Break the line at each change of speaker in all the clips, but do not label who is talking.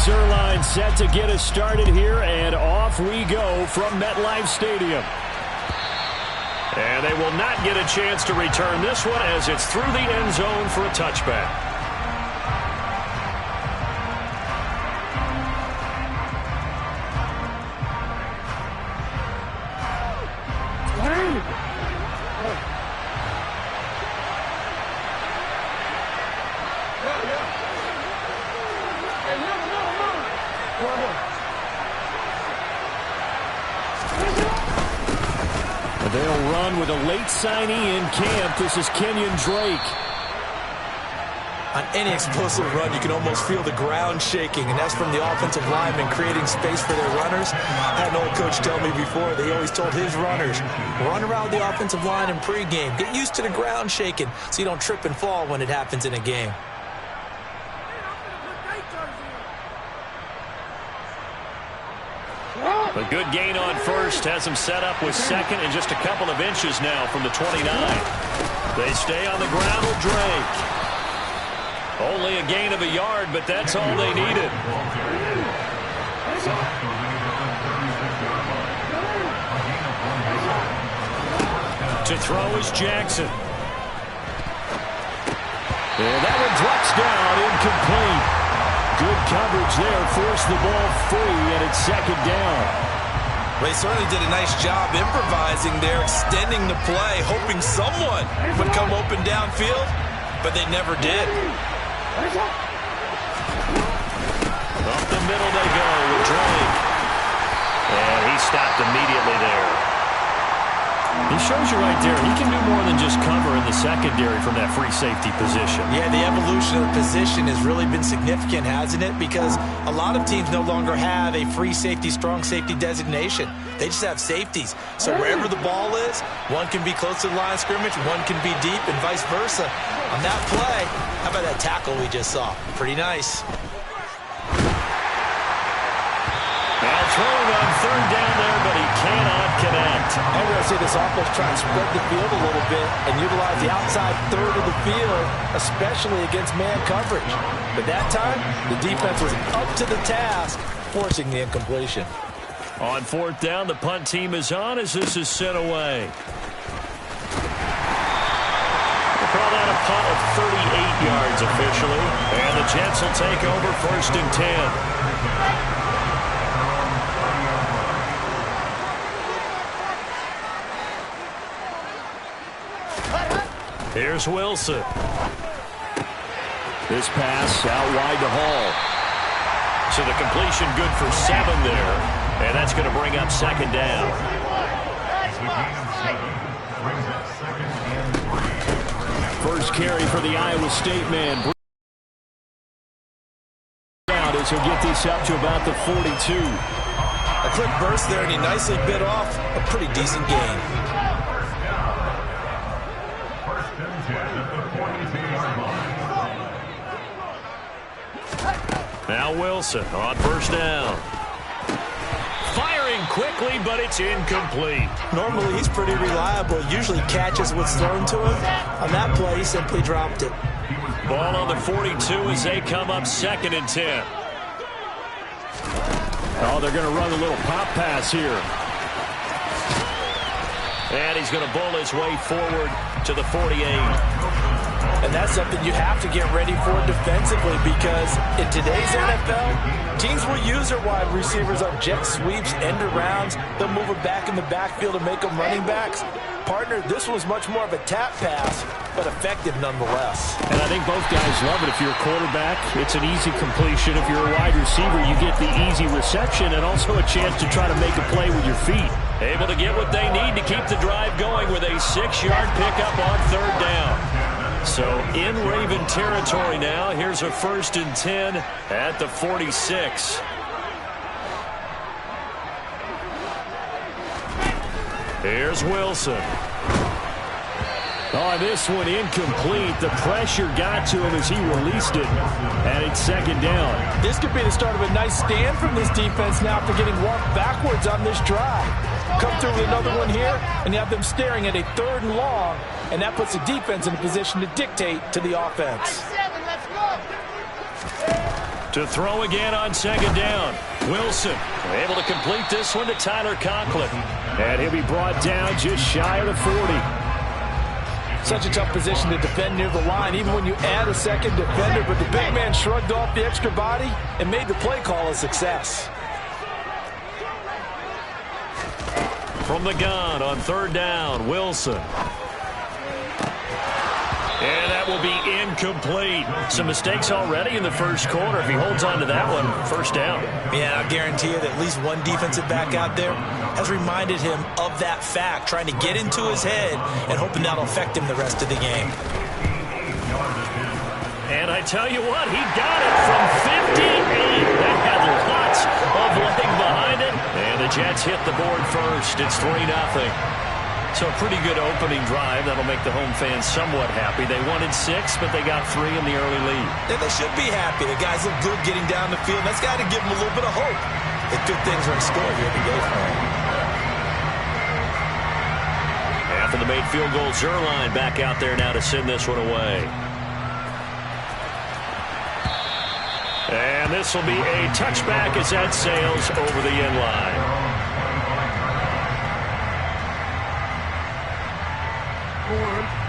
Zerline set to get us started here, and off we go from MetLife Stadium. And they will not get a chance to return this one as it's through the end zone for a touchback. They'll run with a late signee in camp. This is Kenyon Drake.
On any explosive run, you can almost feel the ground shaking, and that's from the offensive linemen creating space for their runners. I had an old coach tell me before that he always told his runners, run around the offensive line in pregame. Get used to the ground shaking so you don't trip and fall when it happens in a game.
A good gain on first has him set up with second and just a couple of inches now from the 29. They stay on the ground with Drake. Only a gain of a yard, but that's all they needed. To throw is Jackson. And that one drops down, incomplete. Good coverage there, forced the ball free, and it's second down.
They certainly did a nice job improvising there, extending the play, hoping someone would come open downfield, but they never did.
Up the middle they go with Drake. And he stopped immediately there. He shows you right there, he can do more than just cover in the secondary from that free safety position.
Yeah, the evolution of the position has really been significant, hasn't it? Because a lot of teams no longer have a free safety, strong safety designation. They just have safeties. So wherever the ball is, one can be close to the line of scrimmage, one can be deep, and vice versa. On that play, how about that tackle we just saw? Pretty nice.
Now throwing on third down there, but he cannot connect.
I'm going to say this offense trying to spread the field a little bit and utilize the outside third of the field, especially against man coverage. But that time, the defense was up to the task, forcing the incompletion.
On fourth down, the punt team is on as this is sent away. We'll call that a punt of 38 yards officially. And the Jets will take over first and 10. Here's Wilson. This pass out wide to Hall. So the completion good for 7 there. And that's going to bring up second down. First carry for the Iowa State man. Out as he'll get this up to about the 42.
A quick burst there, and he nicely bit off a pretty decent gain.
Now Wilson on first down. Firing quickly, but it's incomplete.
Normally, he's pretty reliable. Usually catches what's thrown to him. On that play, he simply dropped it.
Ball on the 42 as they come up second and 10. Oh, they're going to run a little pop pass here. And he's going to bull his way forward to the 48.
And that's something you have to get ready for defensively, because in today's NFL, teams will use their wide receivers on jet sweeps, end arounds. They'll move it back in the backfield and make them running backs. Partner, this was much more of a tap pass, but effective nonetheless.
And I think both guys love it. If you're a quarterback, it's an easy completion. If you're a wide receiver, you get the easy reception and also a chance to try to make a play with your feet. Able to get what they need to keep the drive going with a 6-yard pickup on third down. So in Raven territory now. Here's a first and 10 at the 46. Here's Wilson. Oh, this one incomplete. The pressure got to him as he released it. And it's second down.
This could be the start of a nice stand from this defense now after getting walked backwards on this drive. Come through with another one here, and you have them staring at a third and long, and that puts the defense in a position to dictate to the offense.
To throw again on second down. Wilson able to complete this one to Tyler Conklin. And he'll be brought down just shy of the 40.
Such a tough position to defend near the line, even when you add a second defender. But the big man shrugged off the extra body and made the play call a success.
From the gun on third down, Wilson. And that will be incomplete. Some mistakes already in the first quarter. If he holds on to that one, first down.
Yeah, I guarantee you that at least one defensive back out there has reminded him of that fact, trying to get into his head and hoping that'll affect him the rest of the game.
And I tell you what, he got it from 58. That had lots of leg behind it. And the Jets hit the board first. It's 3-0. So a pretty good opening drive. That'll make the home fans somewhat happy. They wanted 6, but they got 3 in the early lead.
And they should be happy. The guys look good getting down the field. That's got to give them a little bit of hope that good things are in store here today for them.
After the made field goal, Zerline back out there now to send this one away. And this will be a touchback as that sails over the end line.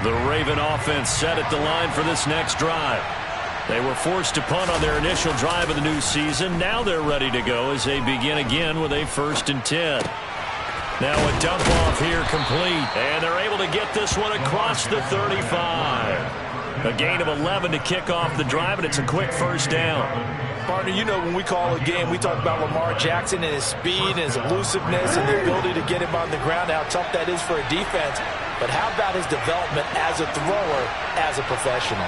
The Raven offense set at the line for this next drive. They were forced to punt on their initial drive of the new season. Now they're ready to go as they begin again with a 1st and 10. Now a dump off here complete. And they're able to get this one across the 35. A gain of 11 to kick off the drive, and it's a quick first down.
Partner, you know when we call a game, we talk about Lamar Jackson and his speed and his elusiveness and the ability to get him on the ground, how tough that is for a defense. But how about his development as a thrower, as a professional?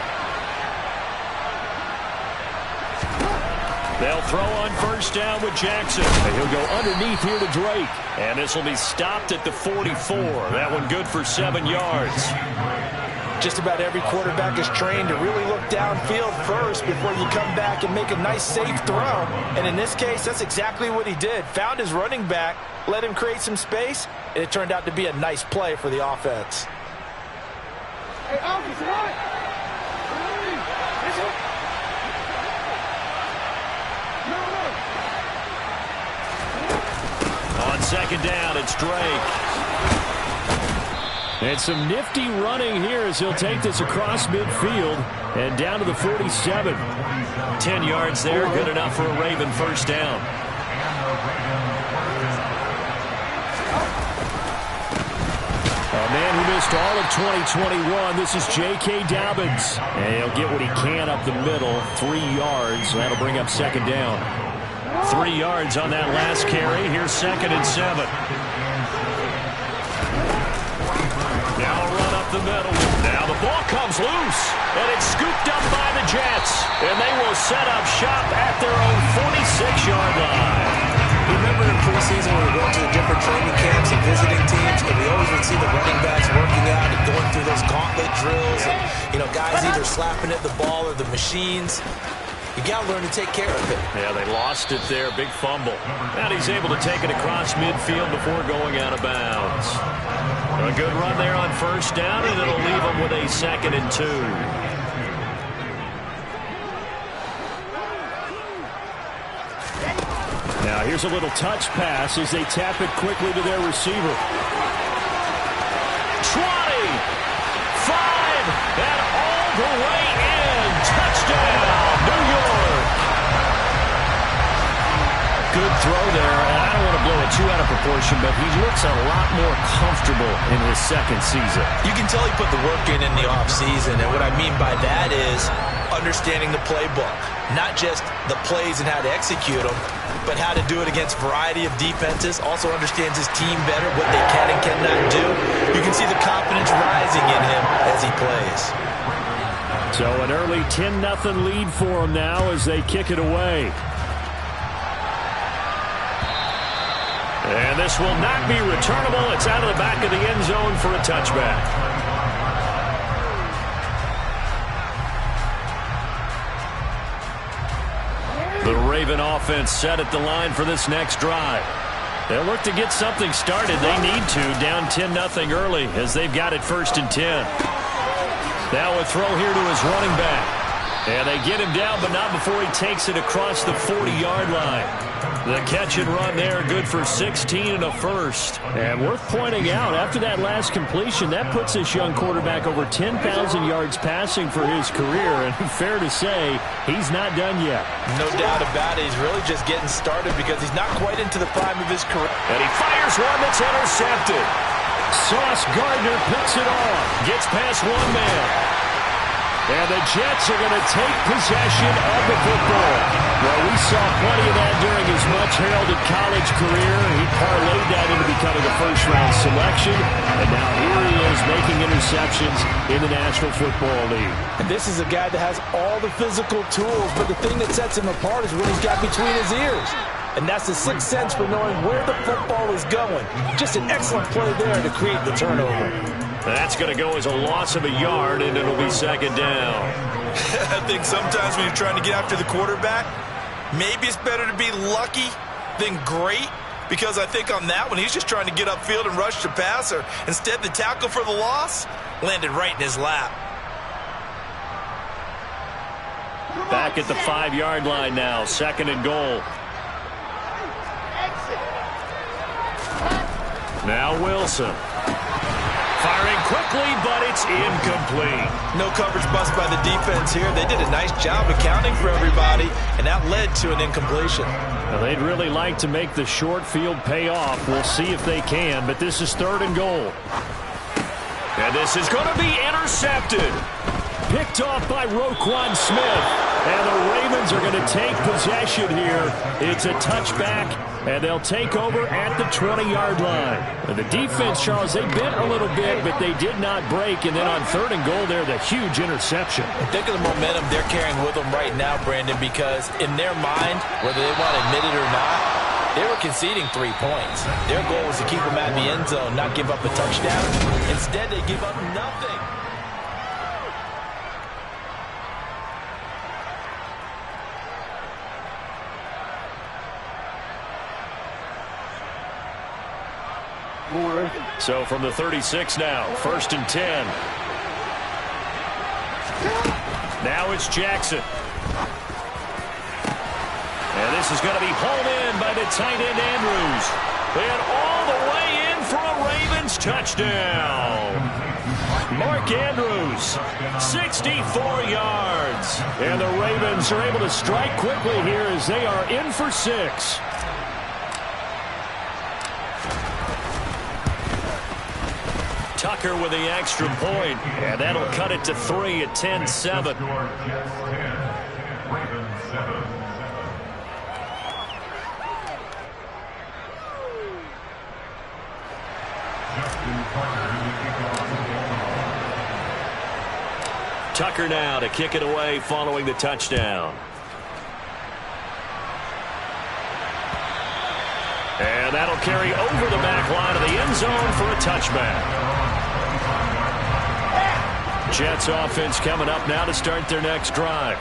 They'll throw on first down with Jackson. And he'll go underneath here to Drake. And this will be stopped at the 44. That one good for 7 yards.
Just about every quarterback is trained to really look downfield first before you come back and make a nice, safe throw. And in this case, that's exactly what he did. Found his running back, let him create some space, and it turned out to be a nice play for the offense. Hey,
on second down, it's Drake. And some nifty running here as he'll take this across midfield and down to the 47. 10 yards there, good enough for a Raven first down. A man who missed all of 2021, this is J.K. Dobbins. And he'll get what he can up the middle, 3 yards. That'll bring up second down. 3 yards on that last carry. Here's 2nd and 7. Now a run up the middle. Now the ball comes loose, and it's scooped up by the Jets. And they will set up shop at their own 46-yard line.
Remember in preseason when we were going to the different training camps and visiting teams, and we always would see the running backs working out and going through those gauntlet drills, and guys either slapping at the ball or the machines. You got to learn to take care of it.
Yeah, they lost it there. Big fumble. And he's able to take it across midfield before going out of bounds. A good run there on first down, and it'll leave him with a 2nd and 2. Now here's a little touch pass as they tap it quickly to their receiver. 20, 5, and all the way in. Touchdown, New York. Good throw there, and I don't want to blow it too out of proportion, but he looks a lot more comfortable in his 2nd season.
You can tell he put the work in the offseason, and what I mean by that is understanding the playbook. Not just the plays and how to execute them, but how to do it against a variety of defenses. Also understands his team better, what they can and cannot do. You can see the confidence rising in him as he plays.
So an early 10-0 lead for him now as they kick it away. And this will not be returnable. It's out of the back of the end zone for a touchback. The Raven offense set at the line for this next drive. They'll look to get something started. They need to, down 10-0 early as they've got it 1st and 10. Now a throw here to his running back. And they get him down, but not before he takes it across the 40-yard line. The catch and run there, good for 16 and a first. And worth pointing out, after that last completion, that puts this young quarterback over 10,000 yards passing for his career. And fair to say, he's not done yet.
No doubt about it. He's really just getting started because he's not quite into the prime of his career.
And he fires one that's intercepted. Sauce Gardner picks it off. Gets past one man. And the Jets are going to take possession of the football. Well, we saw plenty of that during his much-heralded college career. He parlayed that into becoming a first-round selection. And now here he is making interceptions in the National Football League.
And this is a guy that has all the physical tools, but the thing that sets him apart is what he's got between his ears. And that's the sixth sense for knowing where the football is going. Just an excellent play there to create the turnover.
That's going to go as a loss of a yard, and it'll be second down.
I think sometimes when you're trying to get after the quarterback, maybe it's better to be lucky than great, because I think on that one, he's just trying to get upfield and rush the passer. Instead, the tackle for the loss landed right in his lap.
Back at the 5-yard line now, second and goal. Now Wilson. Firing quickly, but it's incomplete.
No coverage bust by the defense here. They did a nice job accounting for everybody, and that led to an incompletion.
Now, they'd really like to make the short field pay off. We'll see if they can, but this is third and goal. And this is going to be intercepted. Picked off by Roquan Smith. And the Ravens are going to take possession here. It's a touchback, and they'll take over at the 20-yard line. And the defense, Charles, they bent a little bit, but they did not break. And then on third and goal there, the huge interception.
Think of the momentum they're carrying with them right now, Brandon, because in their mind, whether they want to admit it or not, they were conceding 3 points. Their goal was to keep them at the end zone, not give up a touchdown. Instead, they give up nothing.
So from the 36 now, first and 10. Now it's Jackson. And this is going to be hauled in by the tight end Andrews. And all the way in for a Ravens touchdown. Mark Andrews, 64 yards. And the Ravens are able to strike quickly here as they are in for 6. Tucker with the extra point, and that'll cut it to 3 at 10-7. Tucker now to kick it away following the touchdown. And that'll carry over the back line of the end zone for a touchback. Jets offense coming up now to start their next drive.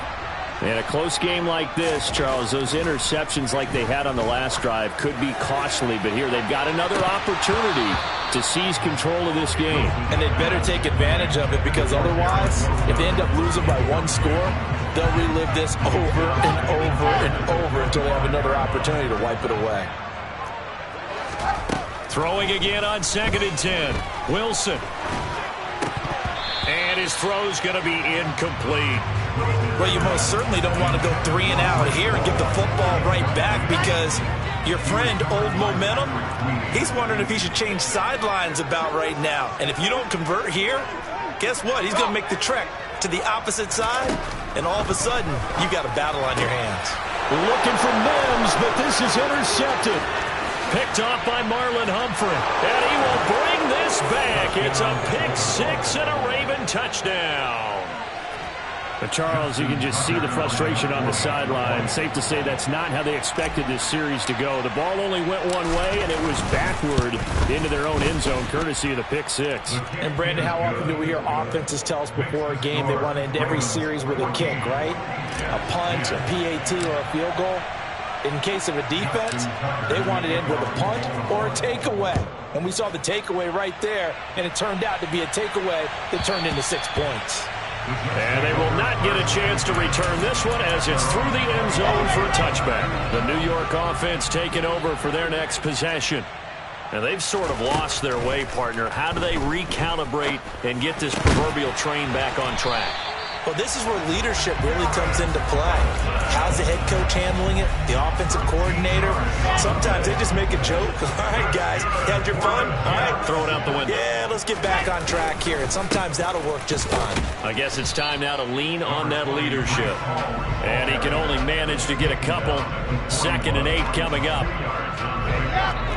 In a close game like this, Charles, those interceptions like they had on the last drive could be costly, but here they've got another opportunity to seize control of this game.
And they'd better take advantage of it, because otherwise, if they end up losing by 1 score, they'll relive this over and over and over until they have another opportunity to wipe it away.
Throwing again on second and 10. Wilson. And his throw's going to be incomplete.
Well, you most certainly don't want to go 3 and out here and give the football right back, because your friend, Old Momentum, he's wondering if he should change sidelines about right now. And if you don't convert here, guess what? He's going to make the trek to the opposite side, and all of a sudden, you got a battle on your hands.
Looking for Mims, but this is intercepted. Picked off by Marlon Humphrey. And he will bring this back. It's a pick 6 and a Raven touchdown. But Charles, you can just see the frustration on the sideline. Safe to say that's not how they expected this series to go. The ball only went one way, and it was backward into their own end zone, courtesy of the pick 6.
And Brandon, how often do we hear offenses tell us before a game they want to end every series with a kick, right? A punt, a PAT, or a field goal. In case of a defense, they want to end with a punt or a takeaway. And we saw the takeaway right there, and it turned out to be a takeaway that turned into 6 points.
And they will not get a chance to return this one as it's through the end zone for a touchback. The New York offense taking over for their next possession. And they've sort of lost their way, partner. How do they recalibrate and get this proverbial train back on track?
Well, this is where leadership really comes into play. How's the head coach handling it? The offensive coordinator? Sometimes they just make a joke. All right, guys, had your fun? All right.
Throw it out the window.
Yeah, let's get back on track here. And sometimes that'll work just fine.
I guess it's time now to lean on that leadership. And he can only manage to get a couple. 2nd and 8 coming up.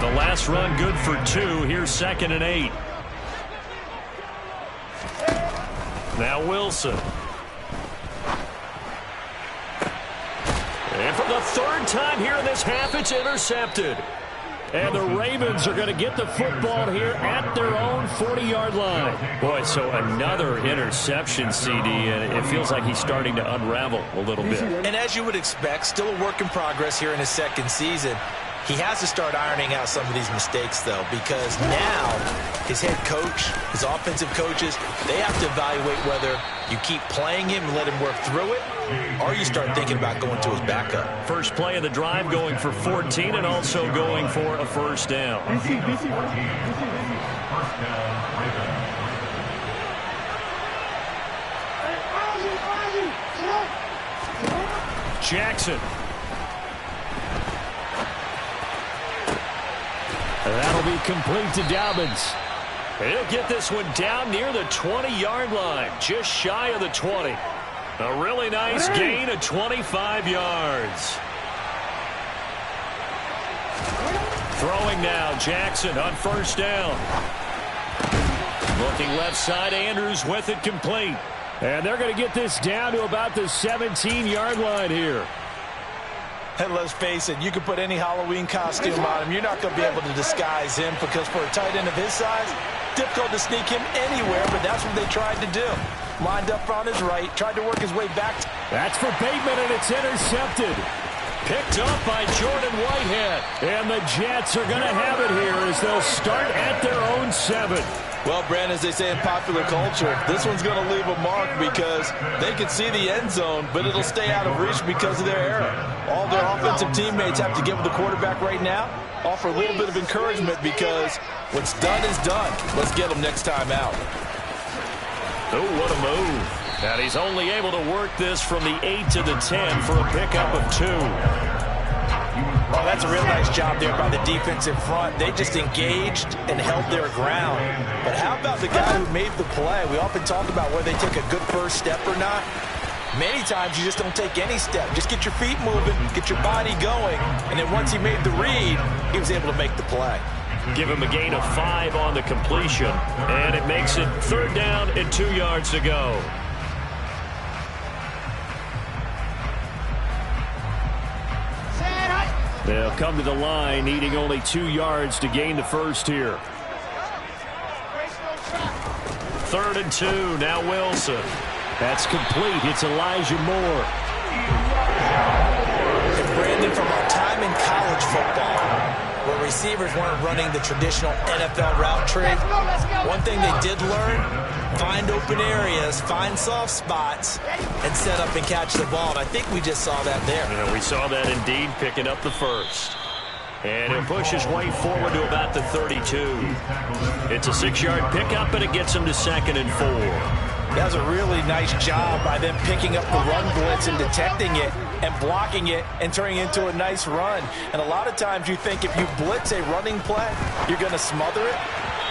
The last run good for 2. Here's 2nd and 8. Now Wilson. And for the 3rd time here in this half, it's intercepted. And the Ravens are going to get the football here at their own 40-yard line. Boy, so another interception, CD, and it feels like he's starting to unravel a little bit.
And as you would expect, still a work in progress here in his 2nd season. He has to start ironing out some of these mistakes, though, because now his head coach, his offensive coaches, they have to evaluate whether you keep playing him and let him work through it, or you start thinking about going to his backup.
First play of the drive going for 14 and also going for a first down. Jackson. That'll be complete to Dobbins. He'll get this one down near the 20-yard line, just shy of the 20. A really nice gain of 25 yards. Throwing now, Jackson on first down. Looking left side, Andrews with it complete. And they're going to get this down to about the 17-yard line here.
And let's face it, you can put any Halloween costume on him. You're not going to be able to disguise him because for a tight end of his size, difficult to sneak him anywhere, but that's what they tried to do. Lined up on his right, tried to work his way back.
That's for Bateman, and it's intercepted. Picked up by Jordan Whitehead. And the Jets are going to have it here as they'll start at their own 7.
Well, Brandon, as they say in popular culture, this one's going to leave a mark because they can see the end zone, but it'll stay out of reach because of their error. All their offensive teammates have to give the quarterback right now, offer a little bit of encouragement because what's done is done. Let's get them next time out.
Oh, what a move. And he's only able to work this from the 8 to the 10 for a pickup of 2.
Oh, that's a real nice job there by the defensive front. They just engaged and held their ground. But how about the guy who made the play? We often talk about whether they take a good first step or not. Many times you just don't take any step. Just get your feet moving, get your body going, and then once he made the read, he was able to make the play.
Give him a gain of 5 on the completion, and it makes it 3rd down and 2 yards to go. They'll come to the line, needing only 2 yards to gain the first here. 3rd and 2, now Wilson. That's complete. It's Elijah Moore.
And Brandon, from our time in college football, where receivers weren't running the traditional NFL route tree, one thing they did learn, find open areas, find soft spots, and set up and catch the ball. And I think we just saw that there.
Yeah, we saw that indeed, picking up the first. And he'll push his way forward to about the 32. It's a 6-yard pickup, and it gets him to 2nd and 4.
That was a really nice job by them picking up the run blitz and detecting it and blocking it and turning it into a nice run. And a lot of times you think if you blitz a running play, you're going to smother it.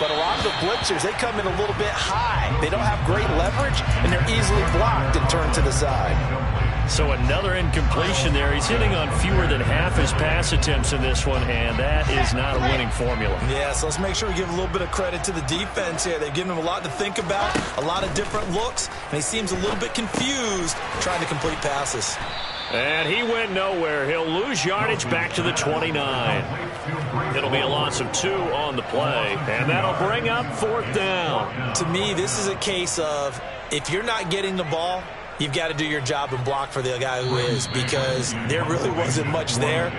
But a lot of the blitzers, they come in a little bit high. They don't have great leverage, and they're easily blocked and turned to the side.
So another incompletion there. He's hitting on fewer than half his pass attempts in this one, and that is not a winning formula.
Yeah, so let's make sure we give a little bit of credit to the defense here. They've given him a lot to think about, a lot of different looks, and he seems a little bit confused trying to complete passes.
And he went nowhere. He'll lose yardage back to the 29. It'll be a loss of 2 on the play, and that'll bring up 4th down.
To me, this is a case of if you're not getting the ball, you've got to do your job and block for the guy who is, because there really wasn't much there.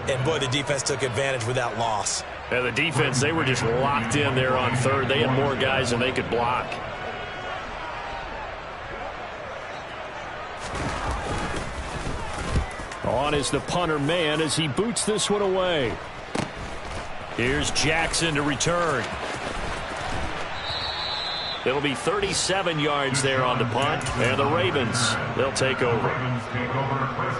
And, boy, the defense took advantage with that loss.
And the defense, they were just locked in there on 3rd. They had more guys than they could block. On is the punter man as he boots this one away. Here's Jackson to return. It'll be 37 yards there on the punt, and the Ravens, they'll take over.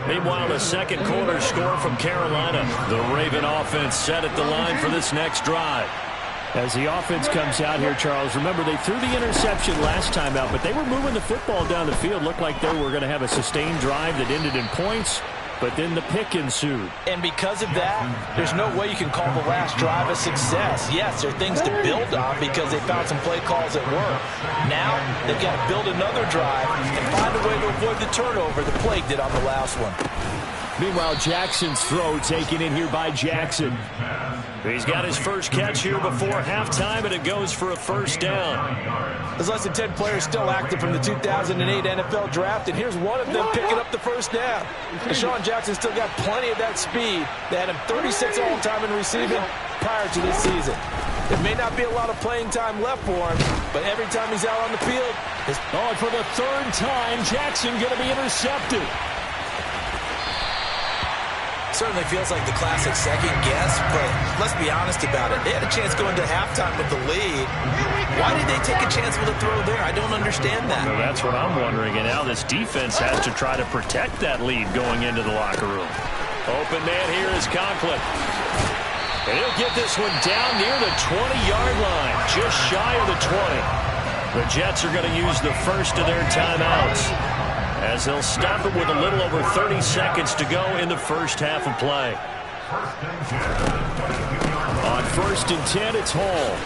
Meanwhile, the second quarter score from Carolina. The Raven offense set at the line for this next drive. As the offense comes out here, Charles, remember they threw the interception last time out, but they were moving the football down the field. Looked like they were going to have a sustained drive that ended in points. But then the pick ensued.
And because of that, there's no way you can call the last drive a success. Yes, there are things to build on because they found some play calls that work. Now, they've got to build another drive and find a way to avoid the turnover the Plague did on the last one.
Meanwhile, Jackson's throw taken in here by Jackson. He's got his first catch here before halftime, and it goes for a first down.
There's less than 10 players still active from the 2008 NFL Draft, and here's one of them picking up the first down. Deshaun Jackson still got plenty of that speed. They had him 36 all-time in receiving prior to this season. There may not be a lot of playing time left for him, but every time he's out on the field...
for the third time, Jackson going to be intercepted.
Certainly feels like the classic second guess, but let's be honest about it. They had a chance going to halftime with the lead. Why did they take a chance with a throw there? I don't understand that.
Well, that's what I'm wondering, and now this defense has to try to protect that lead going into the locker room. Open man here is Conklin. And he'll get this one down near the 20-yard line, just shy of the 20. The Jets are going to use the first of their timeouts, as they'll stop it with a little over 30 seconds to go in the first half of play. On 1st and 10, it's Hall.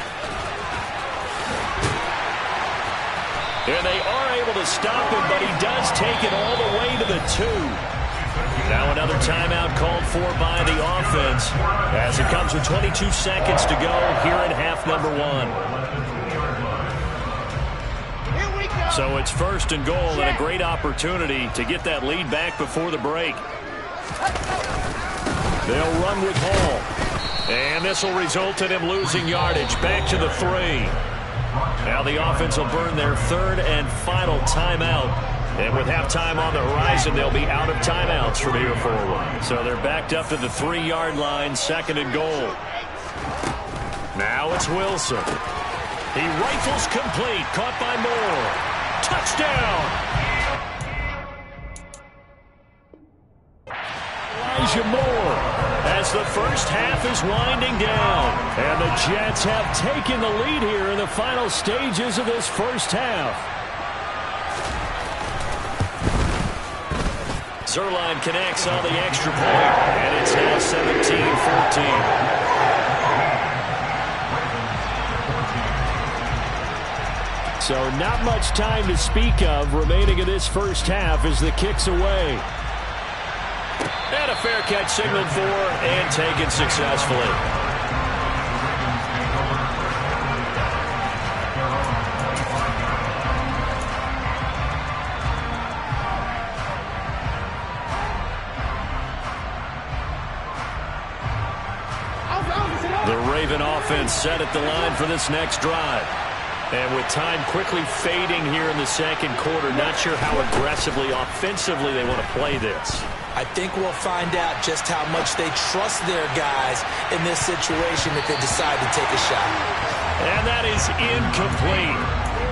And they are able to stop him, but he does take it all the way to the 2. Now another timeout called for by the offense, as it comes with 22 seconds to go here in half number 1. So it's 1st and goal, and a great opportunity to get that lead back before the break. They'll run with Hall. And this will result in him losing yardage. Back to the 3. Now the offense will burn their third and final timeout. And with halftime on the horizon, they'll be out of timeouts from here forward. So they're backed up to the 3-yard line, 2nd and goal. Now it's Wilson. He rifles complete, caught by Moore. Touchdown! Elijah Moore, as the first half is winding down. And the Jets have taken the lead here in the final stages of this first half. Zerline connects on the extra point, and it's now 17-14. So not much time to speak of remaining in this first half as the kick's away. And a fair catch signaled for and taken successfully. The Raven offense set at the line for this next drive. And with time quickly fading here in the second quarter, not sure how aggressively, offensively they want to play this.
I think we'll find out just how much they trust their guys in this situation if they decide to take a shot.
And that is incomplete.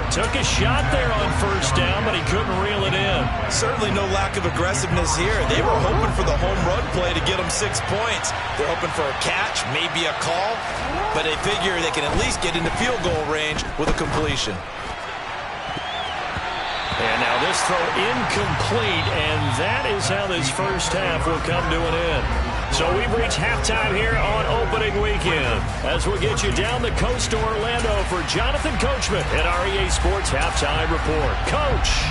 Took a shot there on first down, but he couldn't reel it in.
Certainly no lack of aggressiveness here. They were hoping for the home run play to get them 6 points. They're hoping for a catch, maybe a call, but they figure they can at least get into field goal range with a completion.
And now this throw incomplete, and that is how this first half will come to an end. So we've reached halftime here on opening weekend, as we'll get you down the coast to Orlando for Jonathan Coachman at our EA Sports Halftime Report. Coach!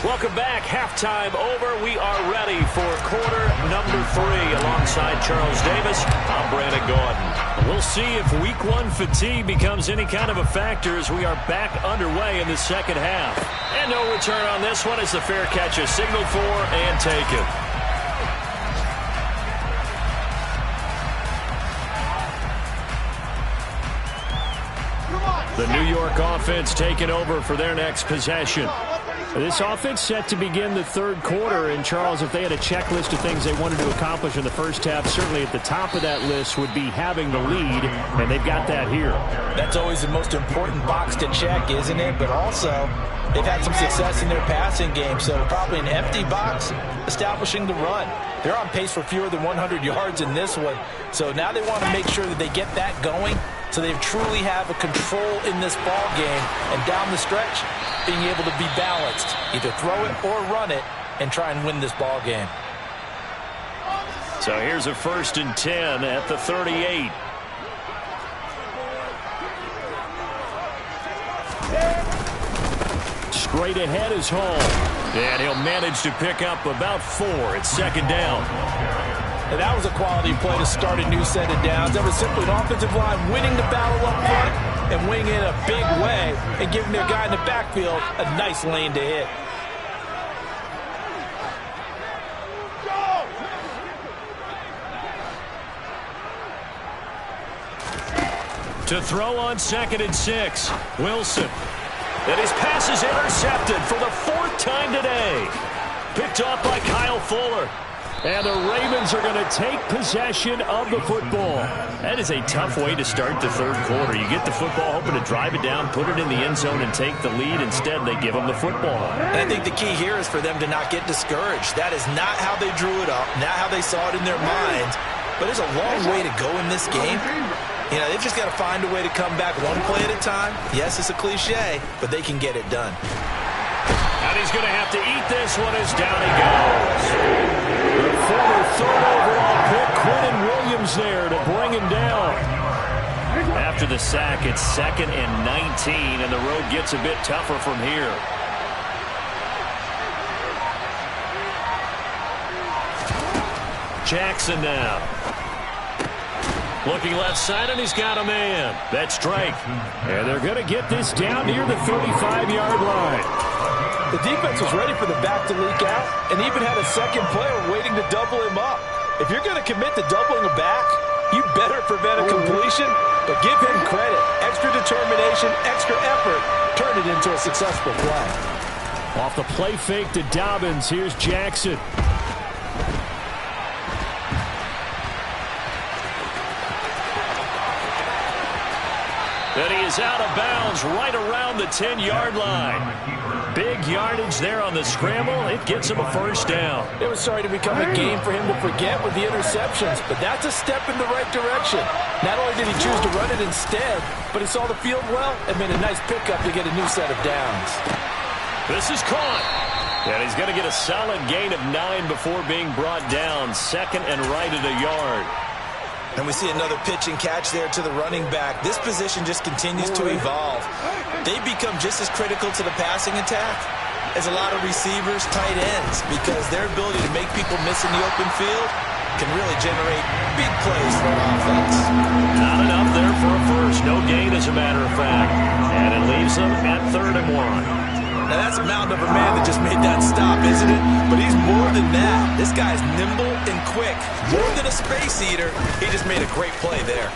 Welcome back. Halftime over. We are ready for quarter number 3. Alongside Charles Davis, I'm Brandon Gordon. We'll see if week 1 fatigue becomes any kind of a factor as we are back underway in the second half. And no return on this one as the fair catch is signaled for and taken. The New York offense taking over for their next possession. This offense set to begin the third quarter, and Charles, if they had a checklist of things they wanted to accomplish in the first half, certainly at the top of that list would be having the lead, and they've got that here.
That's always the most important box to check, isn't it? But also, they've had some success in their passing game, so probably an empty box establishing the run. They're on pace for fewer than 100 yards in this one, so now they want to make sure that they get that going so they truly have a control in this ball game, and down the stretch, being able to be balanced, either throw it or run it, and try and win this ball game.
So here's a 1st and 10 at the 38. Straight ahead is Hall. And he'll manage to pick up about 4. It's 2nd down.
And that was a quality play to start a new set of downs. That was simply an offensive line winning the battle up front and winning in a big way and giving their guy in the backfield a nice lane to hit.
To throw on 2nd and 6. Wilson. And his pass is intercepted for the 4th time today. Picked off by Kyle Fuller. And the Ravens are going to take possession of the football. That is a tough way to start the third quarter. You get the football, hoping to drive it down, put it in the end zone, and take the lead. Instead, they give them the football.
And I think the key here is for them to not get discouraged. That is not how they drew it up, not how they saw it in their minds. But there's a long way to go in this game. You know, they've just got to find a way to come back one play at a time. Yes, it's a cliche, but they can get it done.
And he's going to have to eat this one as down he goes. The former 3rd overall pick, Quentin Williams there to bring him down. After the sack, it's 2nd and 19, and the road gets a bit tougher from here. Jackson now. Looking left side, and he's got a man. That's Drake. And they're going to get this down near the 35-yard line.
The defense was ready for the back to leak out and even had a second player waiting to double him up. If you're going to commit to doubling a back, you better prevent a completion, but give him credit. Extra determination, extra effort, turn it into a successful play.
Off the play fake to Dobbins, here's Jackson. And he is out of bounds right around the 10-yard line. Big yardage there on the scramble. It gets him a 1st down.
It was starting to become a game for him to forget with the interceptions, but that's a step in the right direction. Not only did he choose to run it instead, but he saw the field well and made a nice pickup to get a new set of downs.
This is caught. And he's going to get a solid gain of 9 before being brought down. 2nd and right at a yard.
And we see another pitch and catch there to the running back. This position just continues to evolve. They become just as critical to the passing attack as a lot of receivers, tight ends, because their ability to make people miss in the open field can really generate big plays for an offense.
Not enough there for a first. No gain, as a matter of fact. And it leaves them at 3rd and 1.
Now, that's a mountain of a man that just made that stop, isn't it? But he's more than that. This guy's nimble and quick. More than a space eater. He just made a great play there.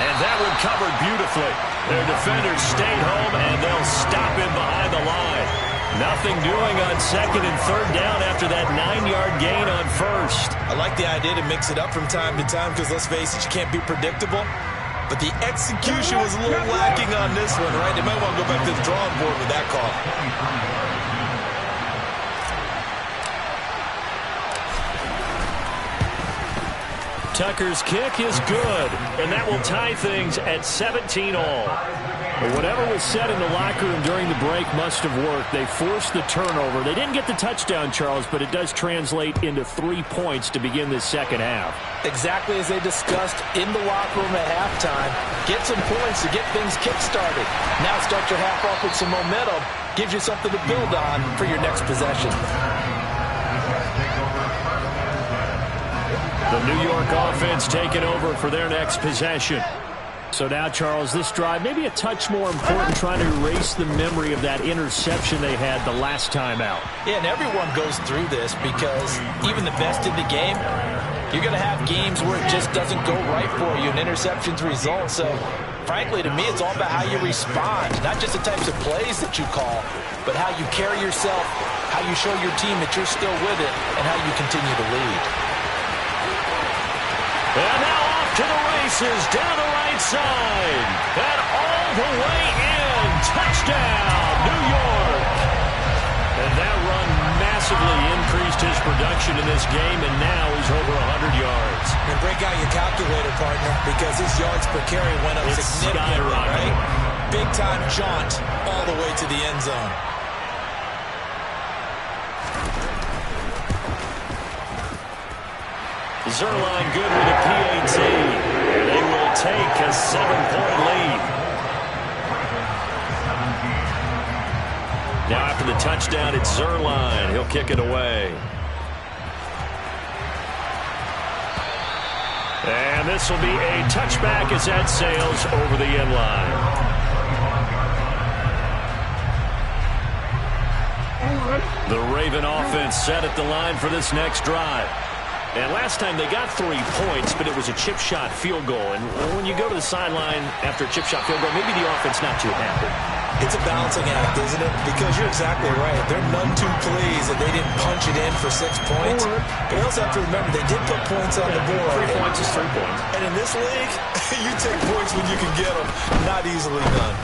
And that one covered beautifully. Their defenders stayed home, and they'll stop him behind the line. Nothing doing on 2nd and 3rd down after that 9-yard gain on 1st.
I like the idea to mix it up from time to time because, let's face it, you can't be predictable. But the execution was a little lacking on this one, right? They might want to go back to the drawing board with that call.
Tucker's kick is good, and that will tie things at 17 all. But whatever was said in the locker room during the break must have worked. They forced the turnover. They didn't get the touchdown, Charles, but it does translate into 3 points to begin this second half.
Exactly as they discussed in the locker room at halftime. Get some points to get things kick-started. Now start your half off with some momentum. Gives you something to build on for your next possession.
The New York offense taking over for their next possession. So now, Charles, this drive maybe a touch more important, trying to erase the memory of that interception they had the last time out.
Yeah, and everyone goes through this because even the best in the game You're going to have games where it just doesn't go right for you, and interceptions result. So, frankly, to me, it's all about how you respond, not just the types of plays that you call, but how you carry yourself, how you show your team that you're still with it, and how you continue to lead.
And now off to the races, down the right side, and all the way in. Touchdown, New York. And that run massively increased his production in this game, and now he's over 100 yards.
And break out your calculator, partner, because his yards per carry went up significantly, right? Big-time jaunt all the way to the end zone.
Zerline good with a PAT. They will take a 7-point lead. Now after the touchdown, it's Zerline. He'll kick it away. And this will be a touchback as that sails over the end line. The Raven offense set at the line for this next drive. And last time they got 3 points, but it was a chip shot field goal. And when you go to the sideline after a chip shot field goal, maybe the offense not too happy.
It's a balancing act, isn't it? Because you're exactly right. They're none too pleased that they didn't punch it in for 6 points. But you also have to remember they did put points on the board.
3 points is 3 points.
And in this league, you take points when you can get them. Not easily done.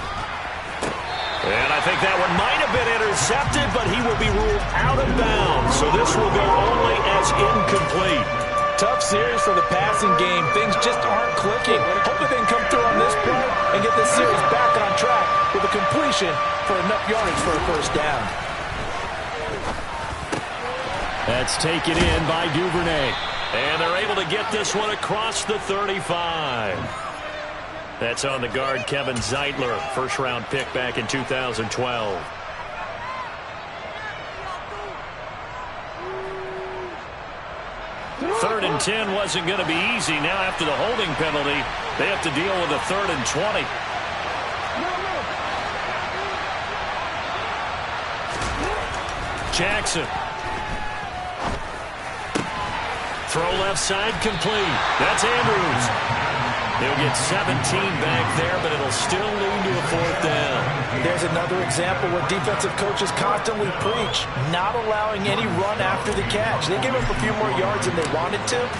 And I think that one might have been intercepted, but he will be ruled out of bounds. So this will go only as incomplete.
Tough series for the passing game. Things just aren't clicking. Hopefully they can come through on this play and get this series back on track with a completion for enough yardage for a first down.
That's taken in by Duvernay. And they're able to get this one across the 35. That's on the guard, Kevin Zeitler, first-round pick back in 2012. Third and 10 wasn't going to be easy. Now after the holding penalty, they have to deal with a 3rd and 20. Jackson. Throw left side complete. That's Andrews. He'll get 17 back there, but it'll still lead to a 4th down.
There's another example where defensive coaches constantly preach, not allowing any run after the catch. They gave up a few more yards than they wanted to,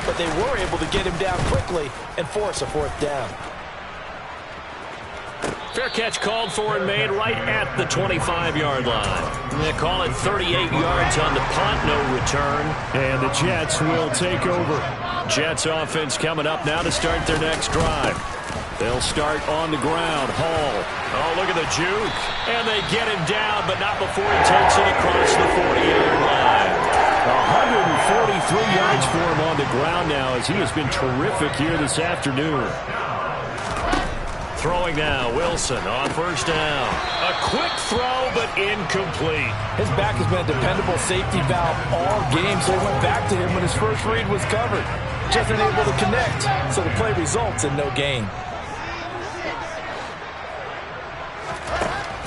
but they were able to get him down quickly and force a 4th down.
Fair catch called for and made right at the 25-yard line. They call it 38 yards on the punt, no return. And the Jets will take over. Jets offense coming up now to start their next drive. They'll start on the ground. Hall. Oh, look at the juke. And they get him down, but not before he takes it across the 40-yard line. 143 yards for him on the ground now as he has been terrific here this afternoon. Throwing now, Wilson on first down. A quick throw, but incomplete.
His back has been a dependable safety valve all game, so he went back to him when his first read was covered. Just unable to connect, so the play results in no gain.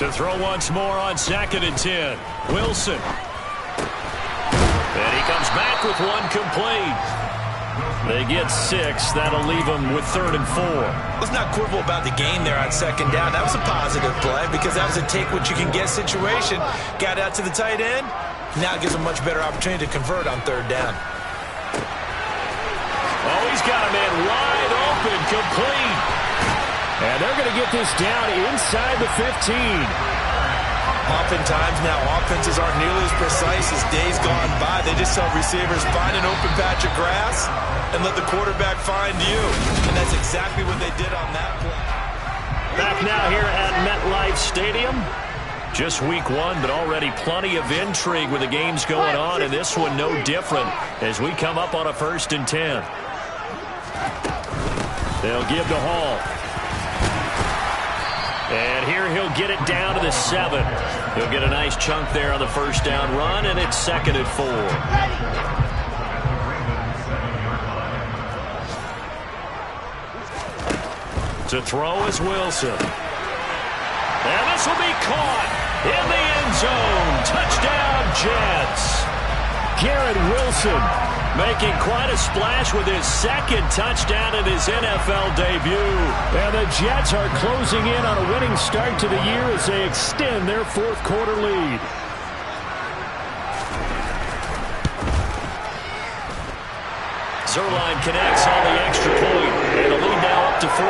To throw once more on 2nd and 10. Wilson. And he comes back with one complete. They get 6. That'll leave them with 3rd and 4.
Let's not quibble about the gain there on 2nd down. That was a positive play because that was a take-what-you-can-get situation. Got out to the tight end. Now it gives them a much better opportunity to convert on 3rd down.
Oh, he's got a man wide open, complete. And they're going to get this down inside the 15.
Oftentimes now offenses aren't nearly as precise as days gone by. They just tell receivers, find an open patch of grass and let the quarterback find you. And that's exactly what they did on that play.
Back now here at MetLife Stadium. Just week 1, but already plenty of intrigue with the games going on, and this one no different as we come up on a 1st and 10. They'll give to Hall. And here he'll get it down to the 7. He'll get a nice chunk there on the first down run, and it's 2nd and 4. To throw is Wilson. And this will be caught in the end zone. Touchdown, Jets. Garrett Wilson making quite a splash with his second touchdown in his NFL debut. And the Jets are closing in on a winning start to the year as they extend their fourth quarter lead. Zerline connects on the extra point, and the lead now up to 14.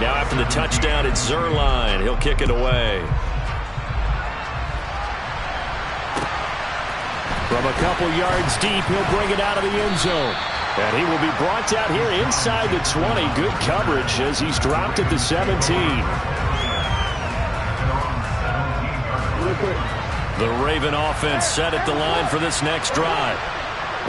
Now after the touchdown, it's Zerline. He'll kick it away. From a couple yards deep, he'll bring it out of the end zone. And he will be brought out here inside the 20. Good coverage as he's dropped at the 17. The Raven offense set at the line for this next drive.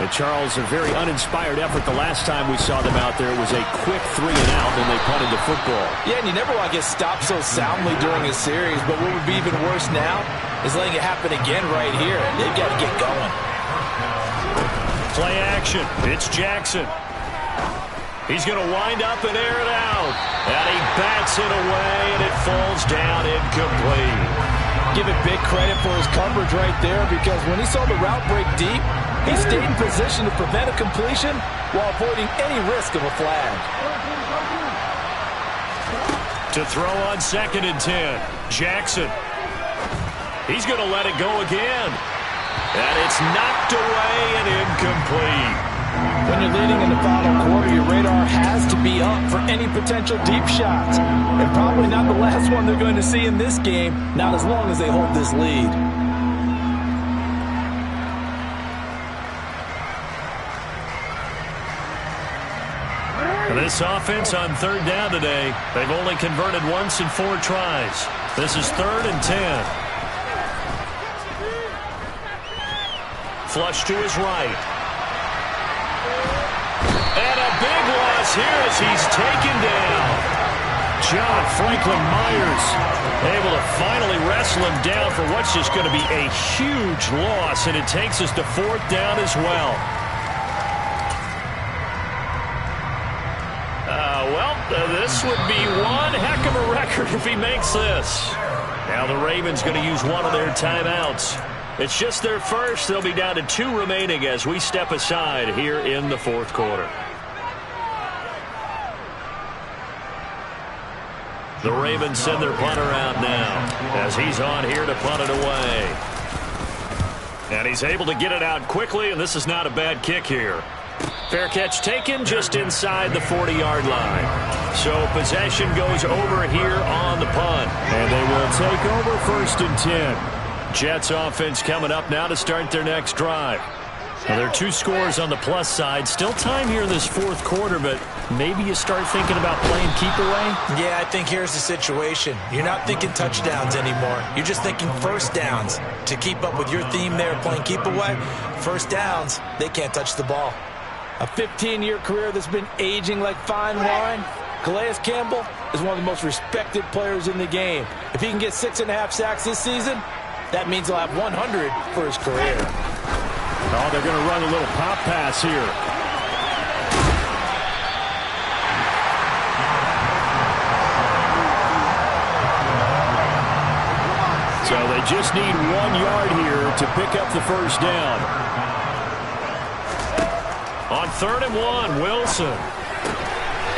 And Charles, a very uninspired effort the last time we saw them out there. It was a quick 3 and out, and they punted the football.
Yeah, and you never want to get stopped so soundly during a series, but what would be even worse now is letting it happen again right here. They've got to get going.
Play action. It's Jackson. He's going to wind up and air it out. And he bats it away, and it falls down incomplete.
Give it big credit for his coverage right there, because when he saw the route break deep, he stayed in position to prevent a completion while avoiding any risk of a flag.
To throw on 2nd and 10, Jackson. He's going to let it go again. And it's knocked away and incomplete.
When you're leading in the final quarter, your radar has to be up for any potential deep shots. And probably not the last one they're going to see in this game, not as long as they hold this lead.
This offense on 3rd down today, they've only converted once in 4 tries. This is 3rd and 10. Flush to his right. And a big loss here as he's taken down. John Franklin Myers able to finally wrestle him down for what's just going to be a huge loss, and it takes us to 4th down as well. This would be one heck of a record if he makes this. Now the Ravens going to use one of their timeouts. It's just their first. They'll be down to 2 remaining as we step aside here in the 4th quarter. The Ravens send their punter out now as he's on here to punt it away. And he's able to get it out quickly, and this is not a bad kick here. Fair catch taken just inside the 40-yard line. So possession goes over here on the punt. And they will take over 1st and 10. Jets offense coming up now to start their next drive. Now, there are 2 scores on the plus side. Still time here in this 4th quarter, but maybe you start thinking about playing keep away?
Yeah, I think here's the situation. You're not thinking touchdowns anymore. You're just thinking first downs. To keep up with your theme there, playing keep away, first downs, they can't touch the ball.
A 15-year career that's been aging like fine wine. Calais Campbell is one of the most respected players in the game. If he can get 6.5 sacks this season, that means he'll have 100 for his career.
Oh, they're going to run a little pop pass here. So they just need 1 yard here to pick up the first down. On 3rd and 1, Wilson.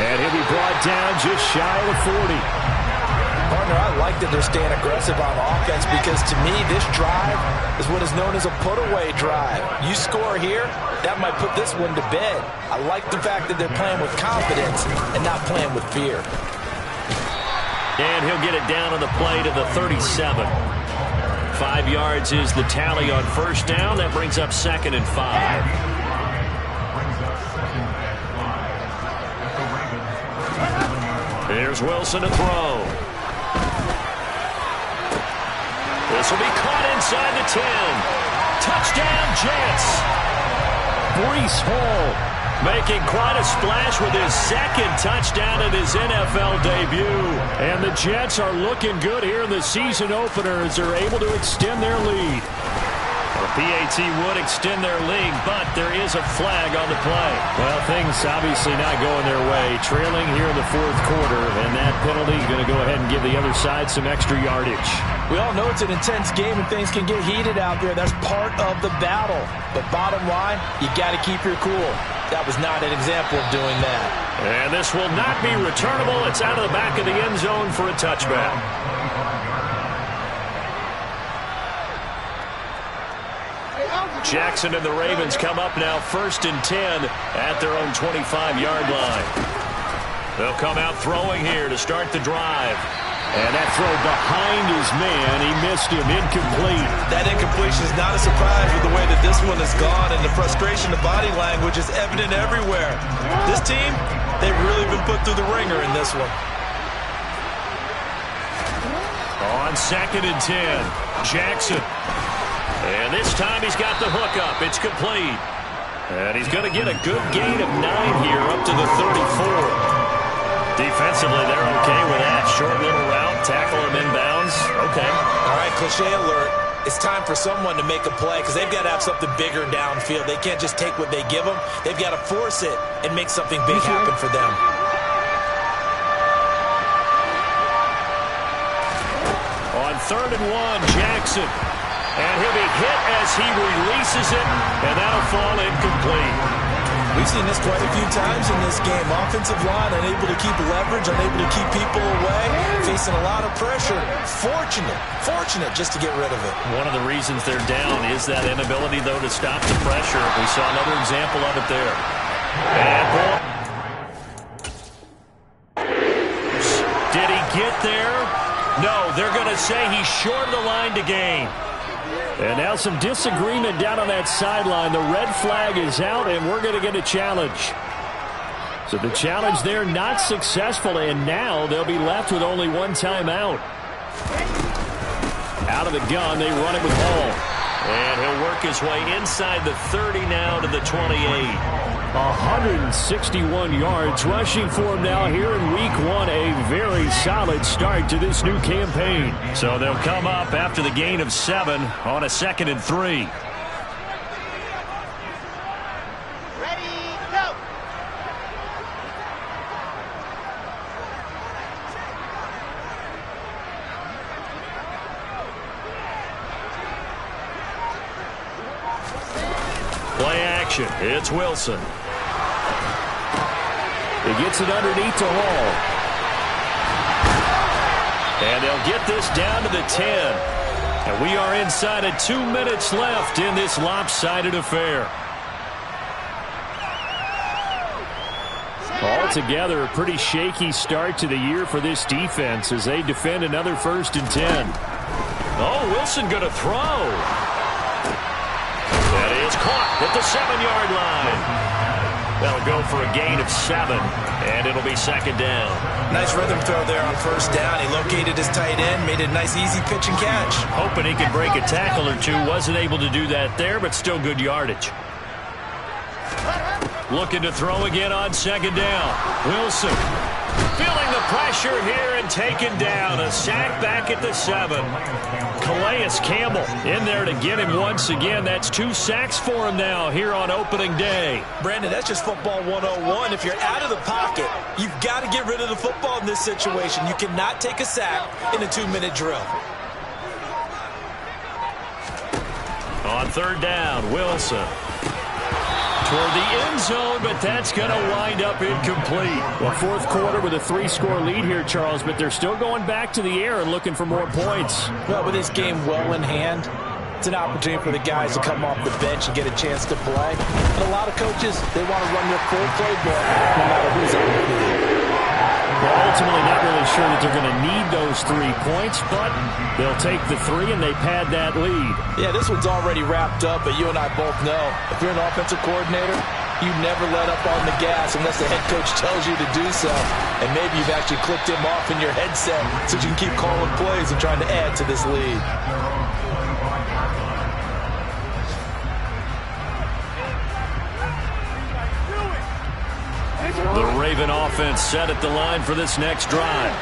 And he'll be brought down just shy of the 40.
Partner, I like that they're staying aggressive on offense because, to me, this drive is what is known as a put-away drive. You score here, that might put this one to bed. I like the fact that they're playing with confidence and not playing with fear.
And he'll get it down on the play to the 37. 5 yards is the tally on first down. That brings up 2nd and 5. Here's Wilson to throw. This will be caught inside the 10. Touchdown, Jets. Breece Hall making quite a splash with his 2nd touchdown in his NFL debut. And the Jets are looking good here in the season opener as they're able to extend their lead. The PAT would extend their lead, but there is a flag on the play. Well, things obviously not going their way. Trailing here in the fourth quarter, and that penalty is going to go ahead and give the other side some extra yardage.
We all know it's an intense game and things can get heated out there. That's part of the battle. But bottom line, you got to keep your cool. That was not an example of doing that.
And this will not be returnable. It's out of the back of the end zone for a touchback. Jackson and the Ravens come up now 1st and 10 at their own 25-yard line. They'll come out throwing here to start the drive. And that throw behind his man, he missed him, incomplete.
That incompletion is not a surprise with the way that this one has gone, and the frustration of body language is evident everywhere. This team, they've really been put through the ringer in this one.
On 2nd and 10, Jackson. And this time he's got the hook up. It's complete. And he's going to get a good gain of 9 here up to the 34. Defensively, they're okay with that. Short little route, tackle him inbounds. Okay.
All right, cliche alert. It's time for someone to make a play because they've got to have something bigger downfield. They can't just take what they give them. They've got to force it and make something big happen for them.
On 3rd and 1, Jackson. And he'll be hit as he releases it, and that'll fall incomplete.
We've seen this quite a few times in this game. Offensive line unable to keep leverage, unable to keep people away, facing a lot of pressure. Fortunate just to get rid of it.
One of the reasons they're down is that inability, though, to stop the pressure. We saw another example of it there. And did he get there? No, they're going to say he's short of the line to gain. And now some disagreement down on that sideline. The red flag is out, and we're going to get a challenge. So the challenge there not successful, and now they'll be left with only one timeout. Out of the gun, they run it with Hall. And he'll work his way inside the 30 now to the 28. 161 yards rushing for him now here in week 1. A very solid start to this new campaign. So they'll come up after the gain of 7 on a 2nd and 3.
Ready, go!
Play action. It's Wilson. He gets it underneath to Hall. And they'll get this down to the 10. And we are inside of 2 minutes left in this lopsided affair. Altogether, a pretty shaky start to the year for this defense as they defend another 1st and 10. Oh, Wilson going to throw. That is caught at the 7-yard line. That'll go for a gain of 7, and it'll be 2nd down.
Nice rhythm throw there on 1st down. He located his tight end, made a nice easy pitch and catch.
Hoping he could break a tackle or two. Wasn't able to do that there, but still good yardage. Looking to throw again on 2nd down. Wilson feeling the pressure here and taken down. A sack back at the 7. Calais Campbell in there to get him once again. That's 2 sacks for him now here on opening day.
Brandon, that's just football 101. If you're out of the pocket, you've got to get rid of the football in this situation. You cannot take a sack in a 2-minute drill.
On 3rd down, Wilson. Toward the end zone, but that's going to wind up incomplete. Well, 4th quarter with a 3-score lead here, Charles, but they're still going back to the air and looking for more points.
Well, with this game well in hand, it's an opportunity for the guys to come off the bench and get a chance to play. And a lot of coaches, they want to run their full playbook no matter who's on the field.
Well, ultimately not really sure that they're going to need those 3 points, but they'll take the 3 and they pad that lead.
Yeah, this one's already wrapped up, but you and I both know if you're an offensive coordinator, you never let up on the gas unless the head coach tells you to do so. And maybe you've actually clicked him off in your headset so you can keep calling plays and trying to add to this lead.
The Raven offense set at the line for this next drive.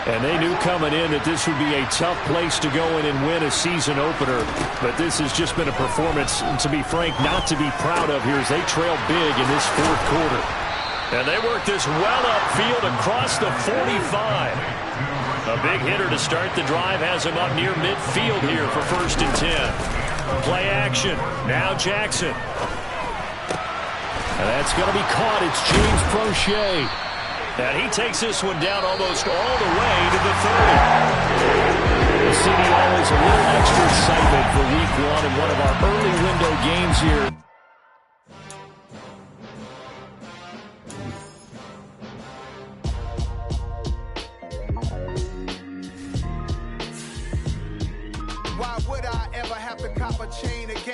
And they knew coming in that this would be a tough place to go in and win a season opener. But this has just been a performance, to be frank, not to be proud of here as they trail big in this fourth quarter. And they work this well upfield across the 45. A big hitter to start the drive has him up near midfield here for 1st and 10. Play action. Now Jackson. And that's going to be caught. It's James Prochet. And he takes this one down almost all the way to the 30. The city always a little extra excitement for week 1 in one of our early window games here.
Why would I ever have to cop a chain again?